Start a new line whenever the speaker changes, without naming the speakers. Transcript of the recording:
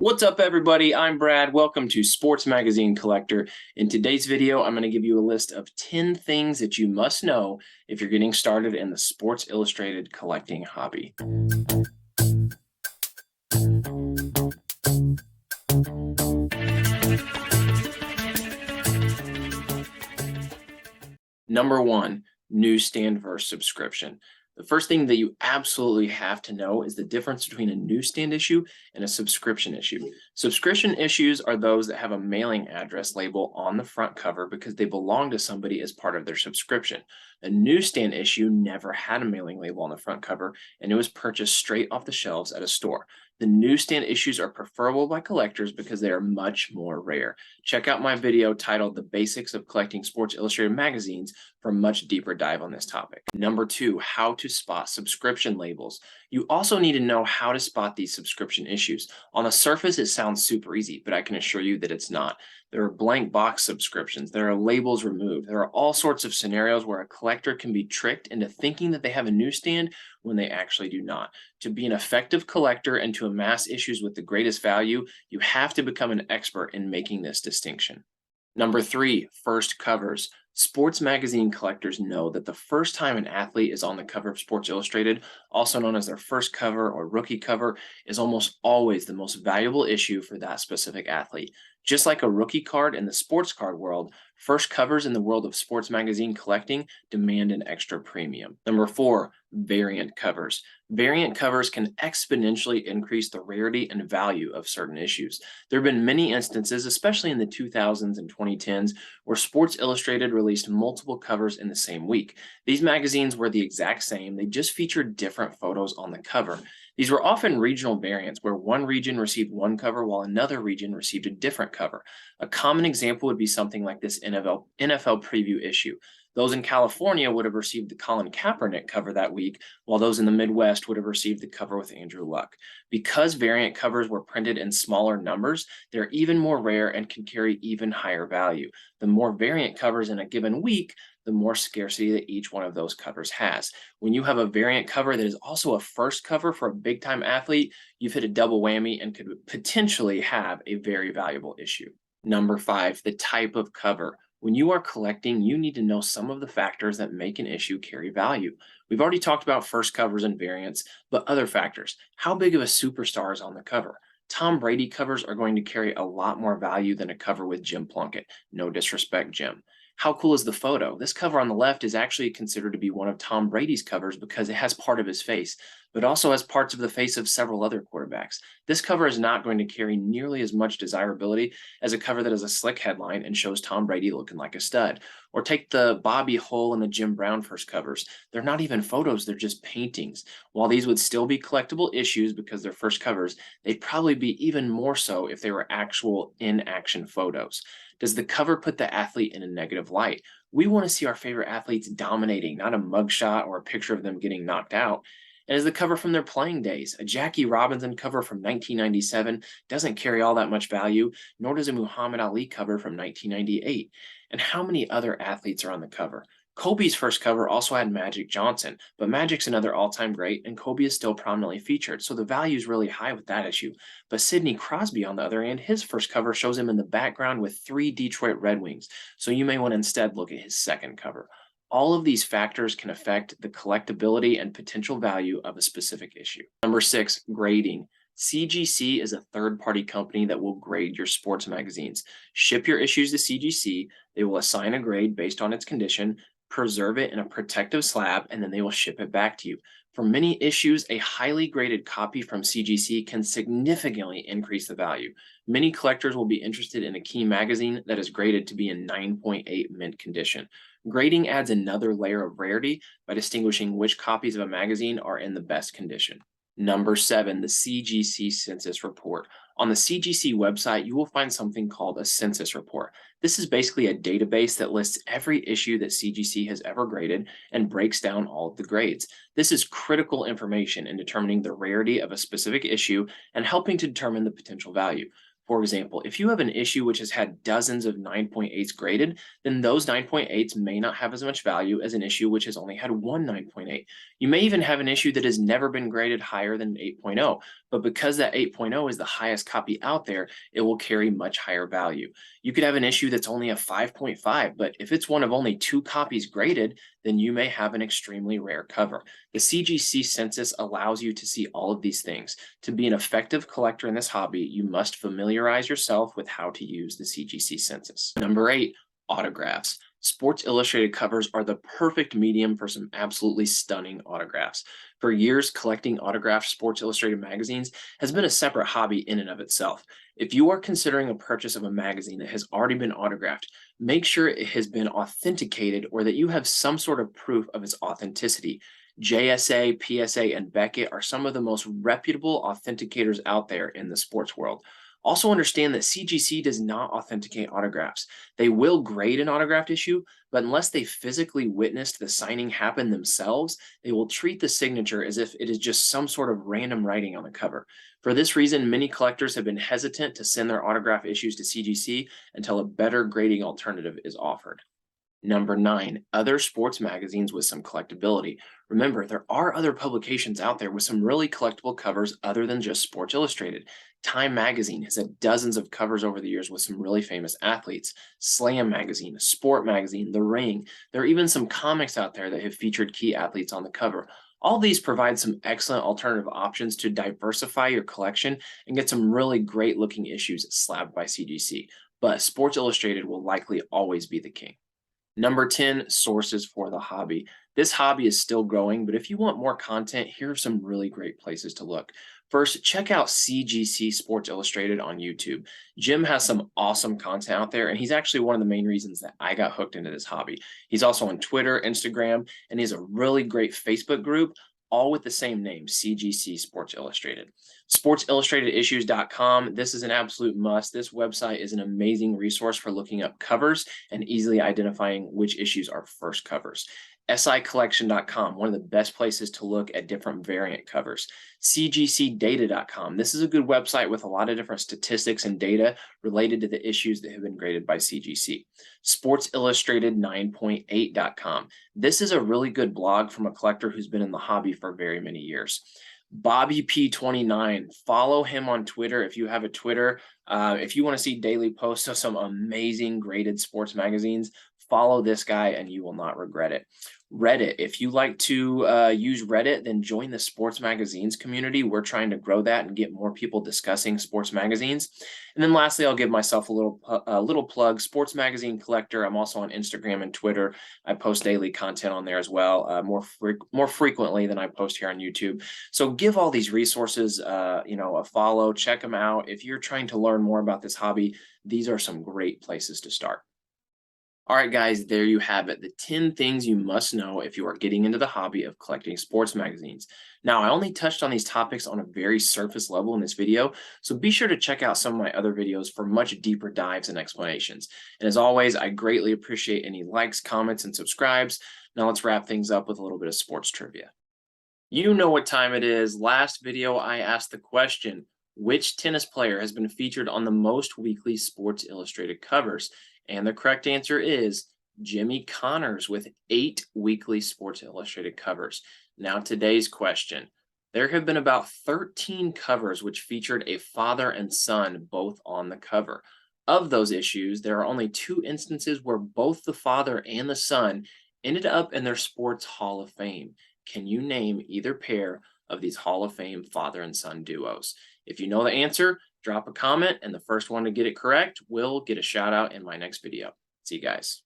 What's up, everybody? I'm Brad. Welcome to Sports Magazine Collector. In today's video, I'm going to give you a list of 10 things that you must know if you're getting started in the Sports Illustrated collecting hobby. Number one, newsstand versus subscription. The first thing that you absolutely have to know is the difference between a newsstand issue and a subscription issue. Subscription issues are those that have a mailing address label on the front cover because they belong to somebody as part of their subscription. A newsstand issue never had a mailing label on the front cover, and it was purchased straight off the shelves at a store. The newsstand issues are preferable by collectors because they are much more rare. Check out my video titled The Basics of Collecting Sports Illustrated Magazines for a much deeper dive on this topic. Number two, how to spot subscription labels. You also need to know how to spot these subscription issues. On the surface, it sounds super easy, but I can assure you that it's not. There are blank box subscriptions. There are labels removed. There are all sorts of scenarios where a collector can be tricked into thinking that they have a newsstand when they actually do not. To be an effective collector and to amass issues with the greatest value, you have to become an expert in making this distinction. Number three, first covers. Sports magazine collectors know that the first time an athlete is on the cover of Sports Illustrated, also known as their first cover or rookie cover, is almost always the most valuable issue for that specific athlete. Just like a rookie card in the sports card world, first covers in the world of sports magazine collecting demand an extra premium. Number four, variant covers. Variant covers can exponentially increase the rarity and value of certain issues. There have been many instances, especially in the 2000s and 2010s, where Sports Illustrated released multiple covers in the same week. These magazines were the exact same, they just featured different photos on the cover. These were often regional variants where one region received one cover while another region received a different cover. A common example would be something like this NFL preview issue. Those in California would have received the Colin Kaepernick cover that week, while those in the Midwest would have received the cover with Andrew Luck. Because variant covers were printed in smaller numbers, they're even more rare and can carry even higher value. The more variant covers in a given week, the more scarcity that each one of those covers has. When you have a variant cover that is also a first cover for a big-time athlete, you've hit a double whammy and could potentially have a very valuable issue. Number five, the type of cover. When you are collecting, you need to know some of the factors that make an issue carry value. We've already talked about first covers and variants, but other factors. How big of a superstar is on the cover? Tom Brady covers are going to carry a lot more value than a cover with Jim Plunkett. No disrespect, Jim. How cool is the photo? This cover on the left is actually considered to be one of Tom Brady's covers because it has part of his face, but also has parts of the face of several other quarterbacks. This cover is not going to carry nearly as much desirability as a cover that has a slick headline and shows Tom Brady looking like a stud. Or take the Bobby Hull and the Jim Brown first covers. They're not even photos, they're just paintings. While these would still be collectible issues because they're first covers, they'd probably be even more so if they were actual in-action photos. Does the cover put the athlete in a negative light? We want to see our favorite athletes dominating, not a mugshot or a picture of them getting knocked out. And is the cover from their playing days? A Jackie Robinson cover from 1997 doesn't carry all that much value, nor does a Muhammad Ali cover from 1998. And how many other athletes are on the cover? Kobe's first cover also had Magic Johnson, but Magic's another all-time great, and Kobe is still prominently featured, so the value is really high with that issue. But Sidney Crosby, on the other hand, his first cover shows him in the background with 3 Detroit Red Wings, so you may want to instead look at his second cover. All of these factors can affect the collectability and potential value of a specific issue. Number 6, grading. CGC is a third-party company that will grade your sports magazines. Ship your issues to CGC, they will assign a grade based on its condition, preserve it in a protective slab, and then they will ship it back to you. For many issues, a highly graded copy from CGC can significantly increase the value. Many collectors will be interested in a key magazine that is graded to be in 9.8 mint condition. Grading adds another layer of rarity by distinguishing which copies of a magazine are in the best condition. Number 7, the CGC Census Report. On the CGC website, you will find something called a census report. This is basically a database that lists every issue that CGC has ever graded and breaks down all of the grades. This is critical information in determining the rarity of a specific issue and helping to determine the potential value. For example, if you have an issue which has had dozens of 9.8s graded, then those 9.8s may not have as much value as an issue which has only had one 9.8. You may even have an issue that has never been graded higher than 8.0, but because that 8.0 is the highest copy out there, it will carry much higher value. You could have an issue that's only a 5.5, but if it's one of only 2 copies graded, then you may have an extremely rare cover. The CGC Census allows you to see all of these things. To be an effective collector in this hobby, you must familiarize yourself with how to use the CGC Census. Number 8, autographs. Sports Illustrated covers are the perfect medium for some absolutely stunning autographs. For years, collecting autographed Sports Illustrated magazines has been a separate hobby in and of itself. If you are considering a purchase of a magazine that has already been autographed, make sure it has been authenticated or that you have some sort of proof of its authenticity. JSA, PSA, and Beckett are some of the most reputable authenticators out there in the sports world. Also understand that CGC does not authenticate autographs. They will grade an autographed issue, but unless they physically witnessed the signing happen themselves, they will treat the signature as if it is just some sort of random writing on the cover. For this reason, many collectors have been hesitant to send their autograph issues to CGC until a better grading alternative is offered. Number 9, other sports magazines with some collectability. Remember, there are other publications out there with some really collectible covers other than just Sports Illustrated. Time Magazine has had dozens of covers over the years with some really famous athletes. Slam Magazine, Sport Magazine, The Ring. There are even some comics out there that have featured key athletes on the cover. All these provide some excellent alternative options to diversify your collection and get some really great looking issues slabbed by CGC. But Sports Illustrated will likely always be the king. Number 10, sources for the hobby. This hobby is still growing, but if you want more content, here are some really great places to look. First, check out CGC Sports Illustrated on YouTube. Jim has some awesome content out there, and he's actually one of the main reasons that I got hooked into this hobby. He's also on Twitter, Instagram, and he has a really great Facebook group, all with the same name, CGC Sports Illustrated. SportsIllustratedIssues.com. This is an absolute must. This website is an amazing resource for looking up covers and easily identifying which issues are first covers. SICollection.com, one of the best places to look at different variant covers. CGCdata.com. This is a good website with a lot of different statistics and data related to the issues that have been graded by CGC. SportsIllustrated9.8.com. This is a really good blog from a collector who's been in the hobby for very many years. Bobby P29, follow him on Twitter if you have a Twitter. If you want to see daily posts of some amazing graded sports magazines, follow this guy and you will not regret it. Reddit, if you like to use Reddit, then join the sports magazines community. We're trying to grow that and get more people discussing sports magazines. And then lastly, I'll give myself a little plug, Sports Magazine Collector. I'm also on Instagram and Twitter. I post daily content on there as well, more frequently than I post here on YouTube. So give all these resources, a follow, check them out. If you're trying to learn more about this hobby, these are some great places to start. All right, guys, there you have it. The 10 things you must know if you are getting into the hobby of collecting sports magazines. Now, I only touched on these topics on a very surface level in this video, so be sure to check out some of my other videos for much deeper dives and explanations. And as always, I greatly appreciate any likes, comments, and subscribes. Now let's wrap things up with a little bit of sports trivia. You know what time it is. Last video, I asked the question, which tennis player has been featured on the most weekly Sports Illustrated covers? And the correct answer is Jimmy Connors with 8 weekly Sports Illustrated covers. Now, today's question. There have been about 13 covers which featured a father and son both on the cover. Of those issues, there are only 2 instances where both the father and the son ended up in their sports Hall of Fame. Can you name either pair of these Hall of Fame father and son duos? If you know the answer, drop a comment, and the first one to get it correct will get a shout out in my next video. See you guys.